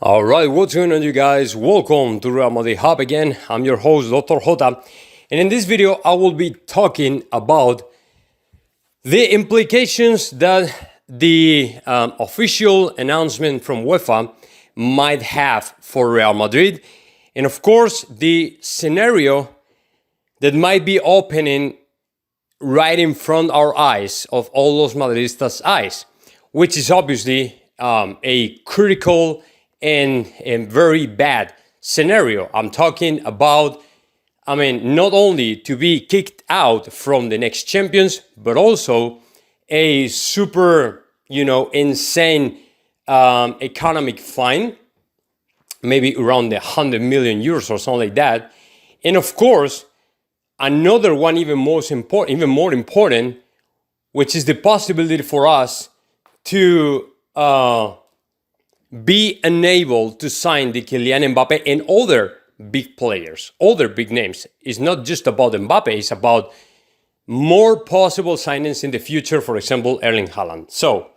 All right, what's going on, you guys? Welcome to Real Madrid Hub again. I'm your host, Dr. Jota, and in this video, I will be talking about the implications that the official announcement from UEFA might have for Real Madrid, and of course, the scenario that might be opening right in front of our eyes, of all los Madridistas' eyes, which is obviously a critical and very bad scenario. I'm talking about, not only to be kicked out from the next champions, but also a super, insane economic fine, maybe around the 100 million euros or something like that. And of course, another one even more important, which is the possibility for us to be unable to sign the Kylian Mbappe and other big players, other big names. It's not just about Mbappe, it's about more possible signings in the future, for example, Erling Haaland. So,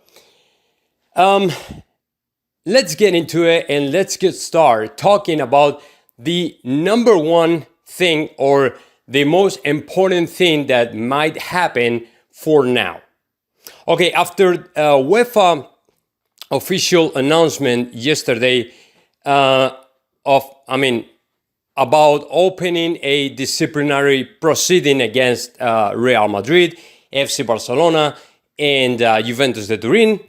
let's get into it and let's get started talking about the number one thing or the most important thing that might happen for now. Okay, after UEFA official announcement yesterday about opening a disciplinary proceeding against Real Madrid, FC Barcelona, and Juventus de Turin,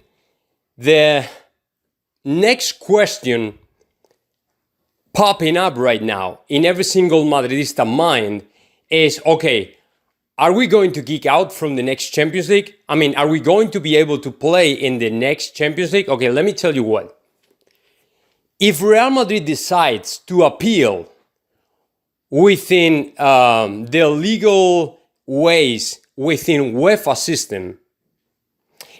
the next question popping up right now in every single Madridista mind is, okay, are we going to geek out from the next Champions League? Are we going to be able to play in the next Champions League? Okay, let me tell you what. If Real Madrid decides to appeal within the legal ways within UEFA system,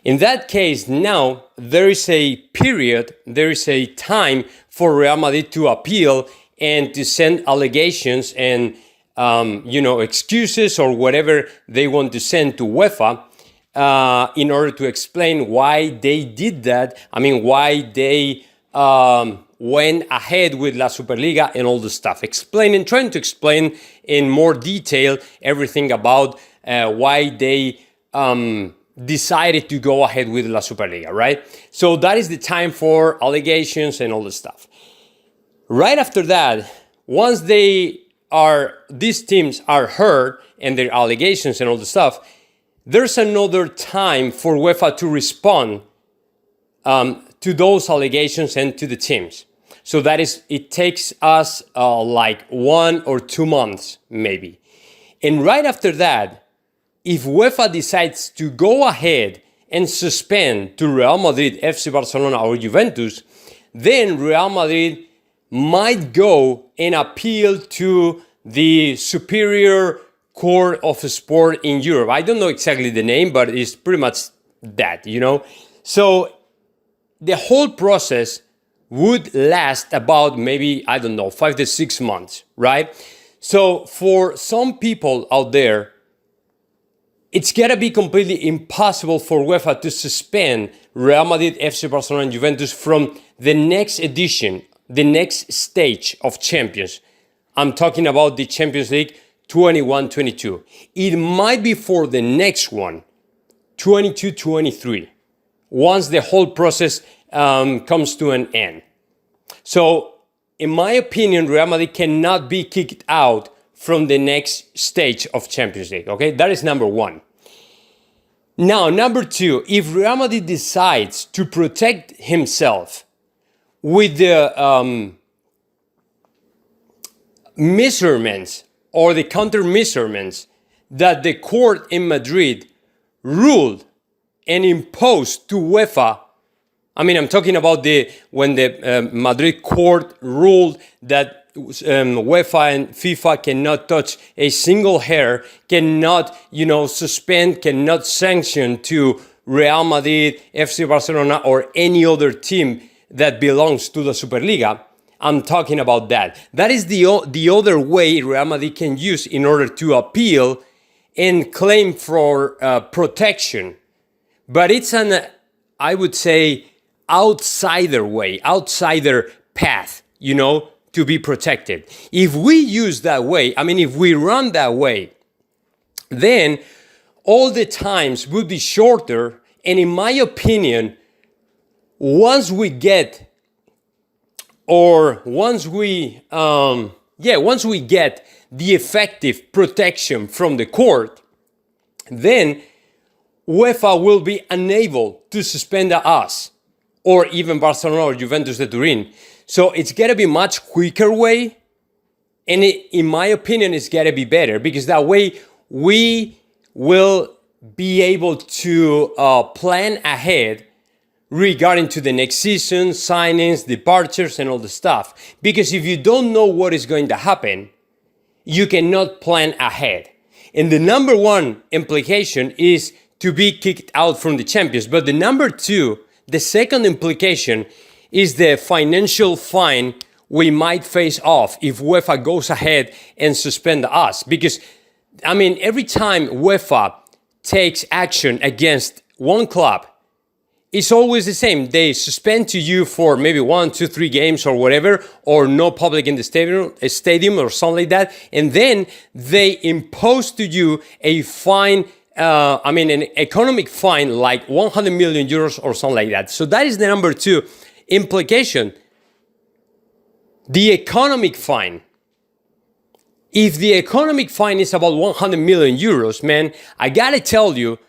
in that case, now there is a period, there is a time for Real Madrid to appeal and to send allegations and excuses or whatever they want to send to UEFA in order to explain why they did that. Why they went ahead with La Superliga and all the stuff. Trying to explain in more detail everything about why they decided to go ahead with La Superliga, right? So that is the time for allegations and all the stuff. Right after that, once these teams are heard and their allegations and all the stuff, there's another time for UEFA to respond to those allegations and to the teams. So it takes us like 1 or 2 months maybe. And right after that, if UEFA decides to go ahead and suspend to Real Madrid, FC Barcelona or Juventus, then Real Madrid might go and appeal to the Superior Court of Sport in Europe. I don't know exactly the name, but it's pretty much that, So the whole process would last about maybe, 5 to 6 months, right? So for some people out there, it's gotta be completely impossible for UEFA to suspend Real Madrid, FC Barcelona, and Juventus from the next edition, the next stage of champions. I'm talking about the Champions League 21-22. It might be for the next one, 22-23, once the whole process comes to an end. So, in my opinion, Real Madrid cannot be kicked out from the next stage of Champions League, okay? That is number one. Now, number two, if Real Madrid decides to protect himself with the measurements or the counter measurements that the court in Madrid ruled and imposed to UEFA. I'm talking about when the Madrid court ruled that UEFA and FIFA cannot touch a single hair, cannot, suspend, cannot sanction to Real Madrid, FC Barcelona, or any other team that belongs to the Superliga. I'm talking about that. That is the other way Real Madrid can use in order to appeal and claim for protection. But it's I would say, outsider way, outsider path, to be protected. If we use that way, if we run that way, then all the times would be shorter. And in my opinion, once we get the effective protection from the court, then UEFA will be unable to suspend us, or even Barcelona or Juventus de Turin. So it's got to be much quicker way. And in my opinion, it's got to be better, because that way we will be able to plan ahead regarding to the next season, signings, departures, and all the stuff. Because if you don't know what is going to happen, you cannot plan ahead. And the number one implication is to be kicked out from the Champions. But the second implication is the financial fine we might face off if UEFA goes ahead and suspend us. Because, every time UEFA takes action against one club, it's always the same. They suspend to you for maybe 1, 2, 3 games or whatever, or no public in the stadium or something like that. And then they impose to you a fine, an economic fine like 100 million euros or something like that. So that is the number two implication. The economic fine. If the economic fine is about 100 million euros, man, I gotta tell you,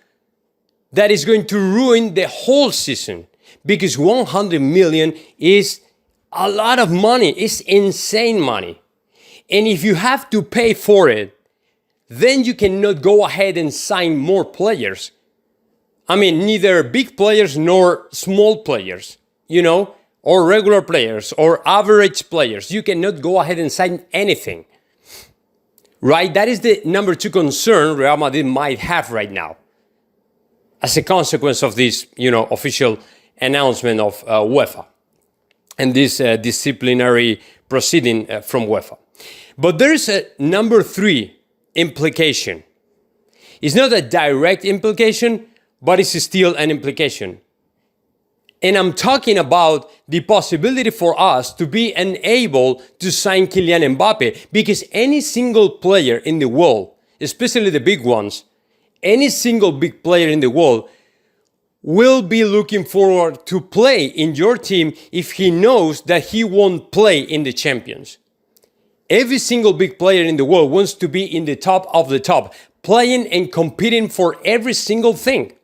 that is going to ruin the whole season, because 100 million is a lot of money. It's insane money. And if you have to pay for it, then you cannot go ahead and sign more players. Neither big players nor small players, or regular players or average players. You cannot go ahead and sign anything, right? That is the number two concern Real Madrid might have right now, as a consequence of this, official announcement of UEFA and this disciplinary proceeding from UEFA. But there is a number three implication. It's not a direct implication, but it's still an implication. And I'm talking about the possibility for us to be unable to sign Kylian Mbappe, because any single player in the world, especially the big ones, any single big player in the world will be looking forward to play in your team if he knows that he won't play in the Champions. Every single big player in the world wants to be in the top of the top, playing and competing for every single thing.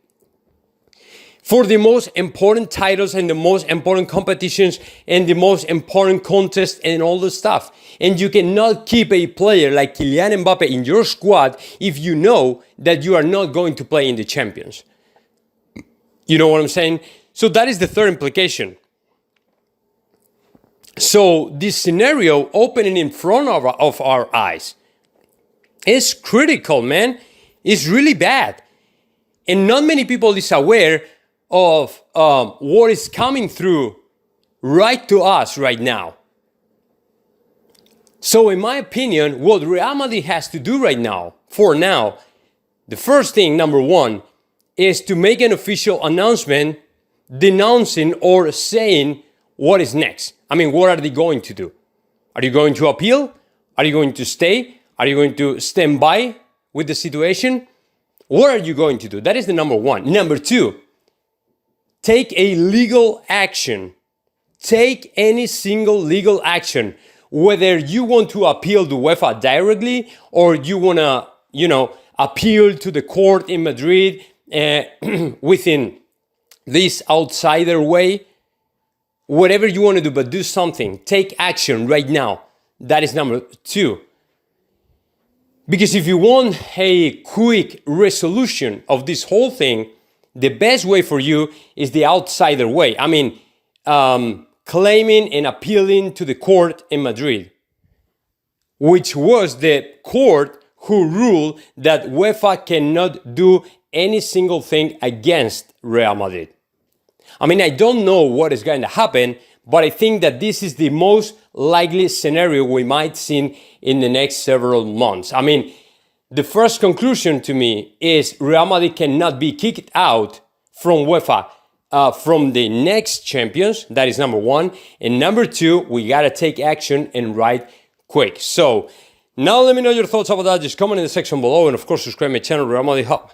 For the most important titles and the most important competitions and the most important contests and all the stuff. And you cannot keep a player like Kylian Mbappe in your squad if you know that you are not going to play in the Champions. You know what I'm saying? So that is the third implication. So this scenario opening in front of our eyes is critical, man. It's really bad. And not many people is aware of what is coming through right to us right now. So in my opinion, what Real Madrid has to do right now, for now, the first thing, number one, is to make an official announcement denouncing or saying what is next. What are they going to do? Are you going to appeal? Are you going to stay? Are you going to stand by with the situation? What are you going to do? That is the number one. Number two, take a legal action. Take any single legal action, whether you want to appeal to UEFA directly or you want to, appeal to the court in Madrid within this outsider way. Whatever you want to do, but do something. Take action right now. That is number two. Because if you want a quick resolution of this whole thing, the best way for you is the outsider way. Claiming and appealing to the court in Madrid, which was the court who ruled that UEFA cannot do any single thing against Real Madrid. I don't know what is going to happen, but I think that this is the most likely scenario we might see in the next several months. The first conclusion to me is Real Madrid cannot be kicked out from UEFA from the next champions. That is number one. And number two, we got to take action and write quick. So now let me know your thoughts about that. Just comment in the section below. And of course, subscribe to my channel, Real Madrid Hub.